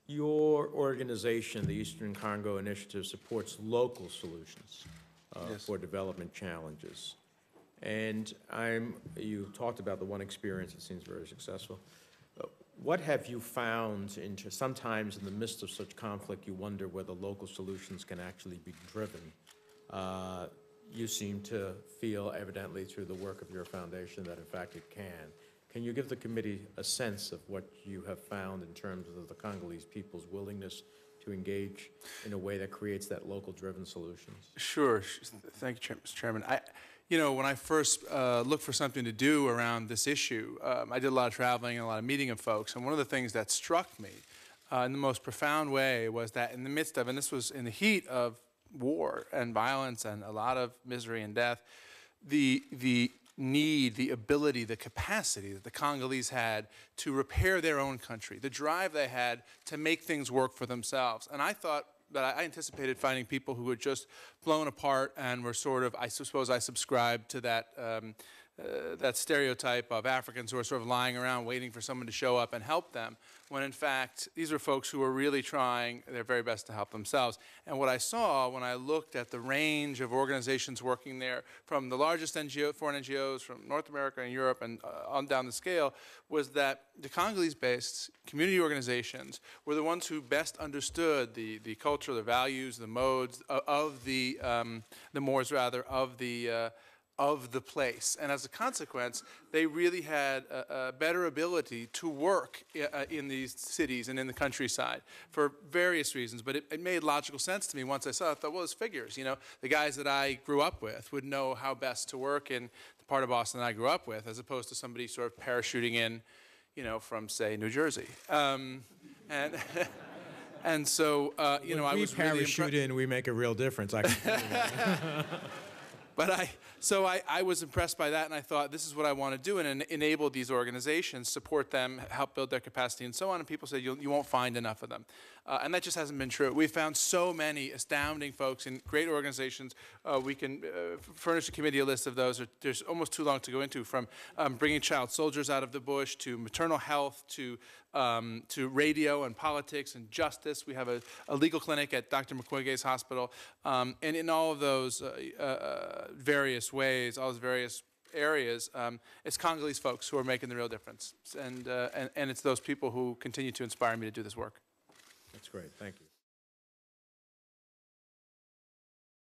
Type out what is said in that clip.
Your organization, the Eastern Congo Initiative, supports local solutions Yes. for development challenges. And you talked about the one experience that seems very successful. What have you found sometimes in the midst of such conflict, you wonder whether local solutions can actually be driven? You seem to feel, evidently, through the work of your foundation, that in fact it can. Can you give the committee a sense of what you have found in terms of the Congolese people's willingness to engage in a way that creates that local-driven solutions? Sure. Thank you, Mr. Chairman. When I first looked for something to do around this issue, I did a lot of traveling and a lot of meeting of folks, and one of the things that struck me in the most profound way was that in the midst of, and this was in the heat of war and violence and a lot of misery and death, the need, the ability, the capacity that the Congolese had to repair their own country, the drive they had to make things work for themselves. And I thought that I anticipated finding people who had just blown apart and were sort of, I suppose I subscribed to that, that stereotype of Africans who are sort of lying around waiting for someone to show up and help them, when in fact these are folks who are really trying their very best to help themselves. And what I saw when I looked at the range of organizations working there, from the largest foreign NGOs from North America and Europe and on down the scale, was that the Congolese-based community organizations were the ones who best understood the culture, the values, the modes of the mores rather, of the place. And as a consequence, they really had a better ability to work in these cities and in the countryside for various reasons. But it made logical sense to me once I saw it. I thought, well, it's figures. The guys that I grew up with would know how best to work in the part of Boston that I grew up with, as opposed to somebody sort of parachuting in, from, say, New Jersey. And so, I was really parachute in, we make a real difference. I can tell you that. But I was impressed by that, and I thought, this is what I want to do, and enable these organizations, support them, help build their capacity, and so on. And people say, you won't find enough of them. And that just hasn't been true. We've found so many astounding folks in great organizations. We can furnish the committee a list of those. There's almost too long to go into, from bringing child soldiers out of the bush, to maternal health, to radio and politics and justice. We have a legal clinic at Dr. Mukwege's hospital. And in all of those various ways, all those various areas, it's Congolese folks who are making the real difference. And it's those people who continue to inspire me to do this work. That's great. Thank you.